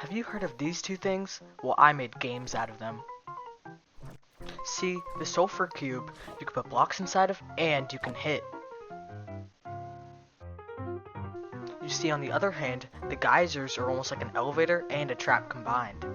Have you heard of these two things? Well, I made games out of them. See, the Sulfur cube, you can put blocks inside of, and you can hit. You see, on the other hand, the geysers are almost like an elevator and a trap combined.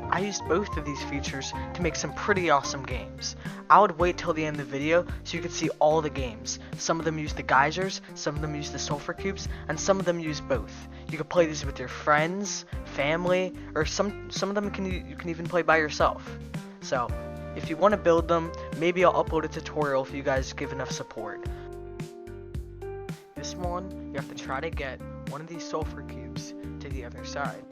I used both of these features to make some pretty awesome games. I would wait till the end of the video so you could see all the games. Some of them use the geysers, some of them use the Sulfur cubes, and some of them use both. You can play these with your friends, family, or some of them you can even play by yourself. So, if you want to build them, maybe I'll upload a tutorial if you guys give enough support. This one, you have to try to get one of these Sulfur cubes to the other side.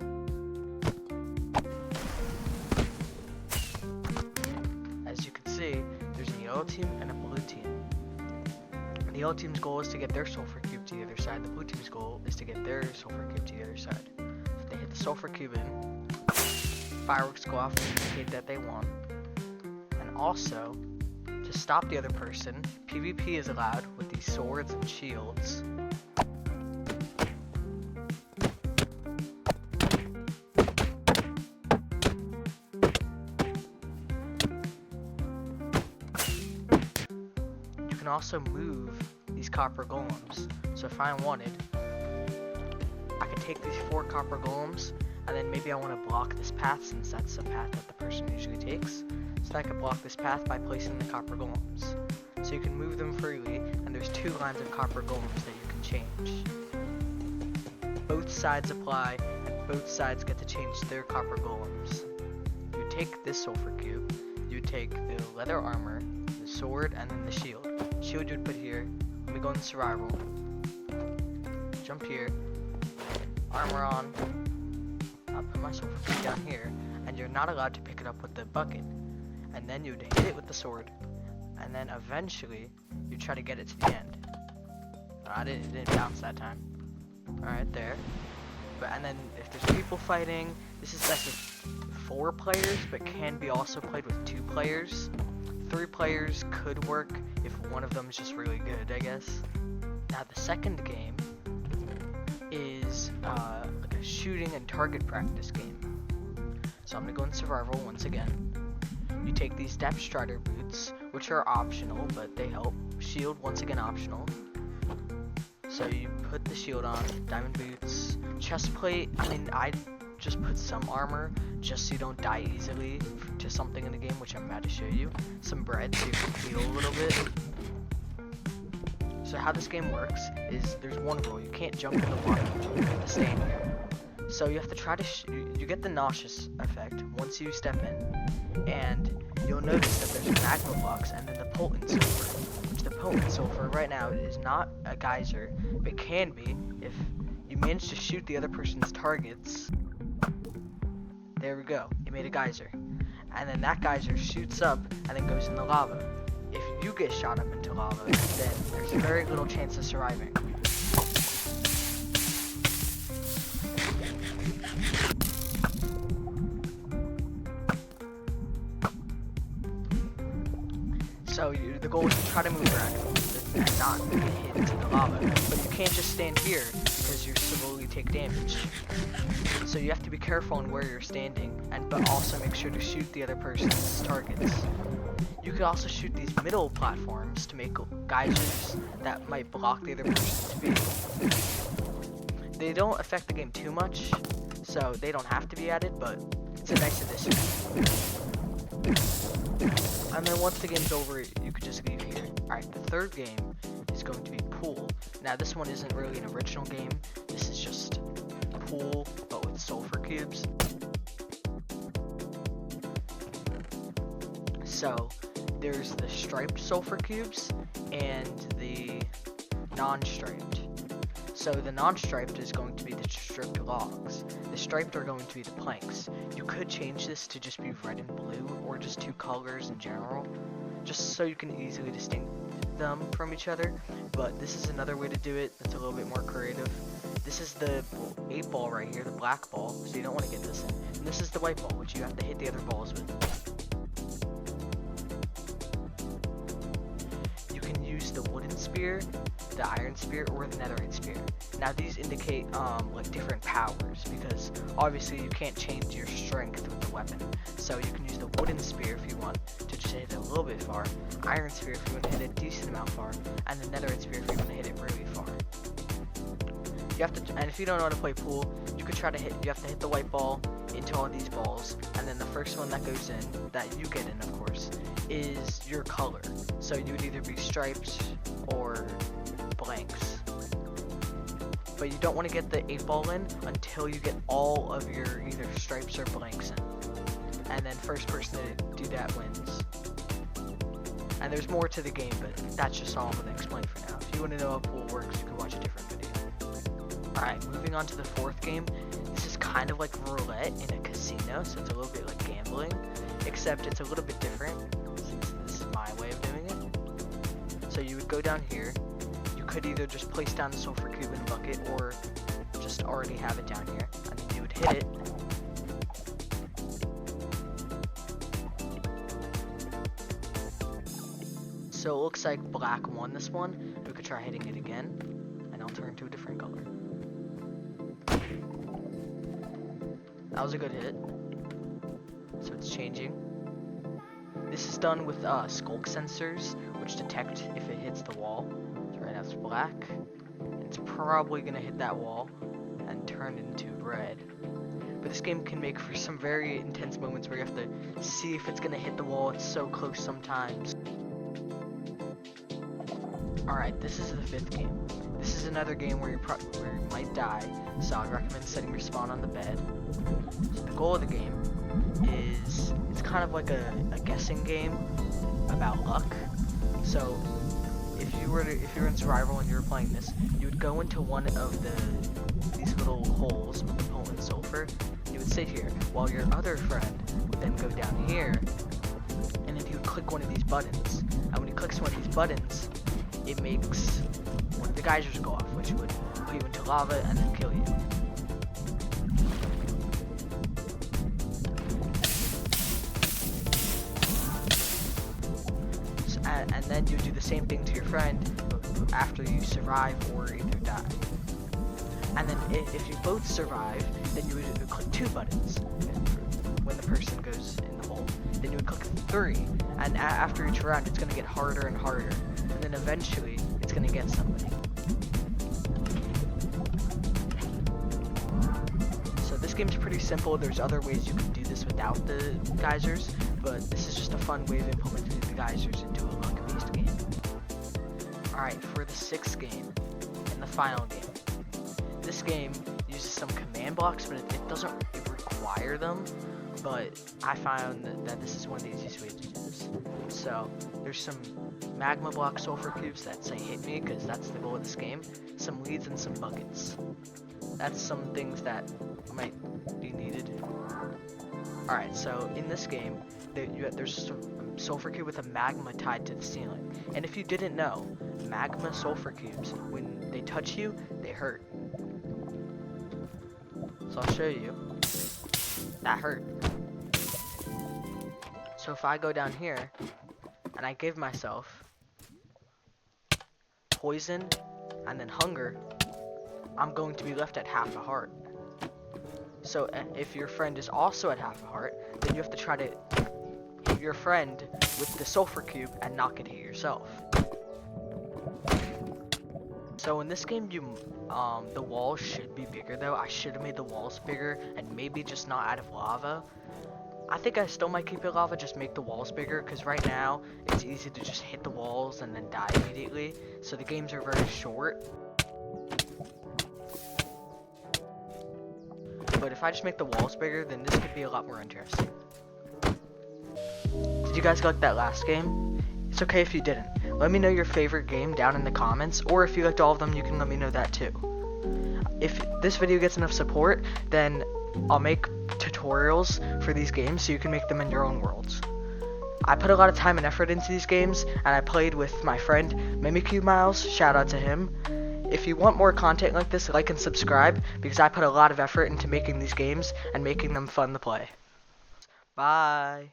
As you can see, there's a yellow team and a blue team. The yellow team's goal is to get their Sulfur cube to the other side. The blue team's goal is to get their Sulfur cube to the other side. If they hit the Sulfur cube in, fireworks go off to indicate that they won. And also, to stop the other person, PvP is allowed with these swords and shields. You can also move these copper golems. So if I wanted, I could take these 4 copper golems, and then maybe I want to block this path since that's the path that the person usually takes. So I could block this path by placing the copper golems. So you can move them freely, and there's 2 lines of copper golems that you can change. Both sides apply, and both sides get to change their copper golems. You take this Sulfur cube, you take the leather armor, the sword, and then the shield. Shield you would put here. Let me go in survival. Jump here. Armor on. I'll put my Sulfur cube down here, and you're not allowed to pick it up with the bucket. And then you'd hit it with the sword, and then eventually you try to get it to the end. It didn't bounce that time. Alright, there. And then if there's people fighting, this is best with 4 players, but can be also played with 2 players. 3 players could work if one of them is just really good, I guess. Now the second game is like a shooting and target practice game. So I'm gonna go in survival once again. You take these Depth Strider boots, which are optional, but they help. Shield, once again optional. So you put the shield on, diamond boots, chest plate. I mean, I just put some armor, just so you don't die easily to something in the game, which I'm about to show you. Some bread, so you can heal a little bit. So how this game works is there's one rule. You can't jump in the water. You have to stand here. So you have to try to you get the nauseous effect once you step in, and you'll notice that there's magma blocks and then the potent sulfur. Which the potent sulfur right now is not a geyser, but can be if you manage to shoot the other person's targets. There we go. You made a geyser, and then that geyser shoots up and then goes in the lava. If you get shot up into lava, then there's very little chance of surviving. So the goal is to try to move around and not get hit into the lava. But you can't just stand here because you slowly take damage. So you have to be careful on where you're standing, but also make sure to shoot the other person's targets. You can also shoot these middle platforms to make geysers that might block the other person's view. They don't affect the game too much, so they don't have to be added, but it's a nice addition. And then once the game's over, you could just leave here. Alright, the third game is going to be Pool. Now this one isn't really an original game, this is just Pool, but with Sulfur cubes. So, there's the striped Sulfur cubes and the non-striped. So the non-striped is going to be the stripped logs. The striped are going to be the planks. You could change this to just be red and blue, or just 2 colors in general, just so you can easily distinguish them from each other. But this is another way to do it that's a little bit more creative. This is the 8 ball right here, the black ball, so you don't want to get this in. And this is the white ball, which you have to hit the other balls with. You can use the wooden spear spear, the iron spear, or the netherite spear. Now these indicate like different powers, because obviously you can't change your strength with the weapon. So you can use the wooden spear if you want to just hit it a little bit far, iron spear if you want to hit it a decent amount far, and the netherite spear if you want to hit it really far. You have to, and if you don't know how to play pool, you could try to hit. You have to hit the white ball into all these balls, and then the first one that goes in, that you get in, of course, is your color. So you would either be stripes or blanks. But you don't want to get the 8-ball in until you get all of your either stripes or blanks in. And then first person to do that wins. And there's more to the game, but that's just all I'm going to explain for now. If you want to know how pool works, you can watch a different video. Alright, moving on to the fourth game. This is kind of like roulette in a casino, so it's a little bit like gambling, except it's a little bit different, since this is my way of doing it. So you would go down here. You could either just place down the sulfur cube in a bucket, or just already have it down here, and then you would hit it. So it looks like black won this one. We could try hitting it again, and I'll turn to a different color. That was a good hit. So it's changing. This is done with skulk sensors, which detect if it hits the wall. So right now it's black. It's probably gonna hit that wall and turn into red. But this game can make for some very intense moments where you have to see if it's gonna hit the wall. It's so close sometimes. Alright, this is the fifth game. This is another game where you might die, so I recommend setting your spawn on the bed. So the goal of the game is, it's kind of like a guessing game about luck. So if you were in survival and you were playing this, you would go into one of these little holes with the pole and sulfur, and you would sit here, while your other friend would then go down here, and then he would click one of these buttons. And when he clicks one of these buttons, it makes one of the geysers go off, which would put you into lava and then kill you. So, and then you do the same thing to your friend after you survive or either die. And then if you both survive, then you would click 2 buttons when the person goes in the hole. Then you would click 3, and after each round it's going to get harder and harder. And then eventually, it's going to get somebody. So this game's pretty simple. There's other ways you can do this without the geysers, but this is just a fun way of implementing the geysers into a luck-based game. Alright, for the 6th game, and the final game. This game uses some command blocks, but it doesn't require them. But I found that this is one of the easiest ways to do this. So, there's some magma block sulfur cubes that say hit me, because that's the goal of this game. Some leads and some buckets. That's some things that might be needed. Alright, so in this game, there's a sulfur cube with a magma tied to the ceiling. And if you didn't know, magma sulfur cubes, when they touch you, they hurt. So I'll show you. That hurt. So if I go down here, and I give myself poison and then hunger, I'm going to be left at half a heart. So if your friend is also at half a heart, then you have to try to hit your friend with the sulfur cube and not get hit yourself. So in this game, the walls should be bigger though. I should have made the walls bigger and maybe just not out of lava. I think I still might keep it lava, just make the walls bigger, because right now it's easy to just hit the walls and then die immediately. So the games are very short. But if I just make the walls bigger, then this could be a lot more interesting. Did you guys like that last game? It's okay if you didn't. Let me know your favorite game down in the comments, or if you liked all of them, you can let me know that too. If this video gets enough support, then I'll make tutorials for these games so you can make them in your own worlds. I put a lot of time and effort into these games, and I played with my friend Mimikyu Miles, shout out to him. If you want more content like this, like and subscribe, because I put a lot of effort into making these games and making them fun to play. Bye!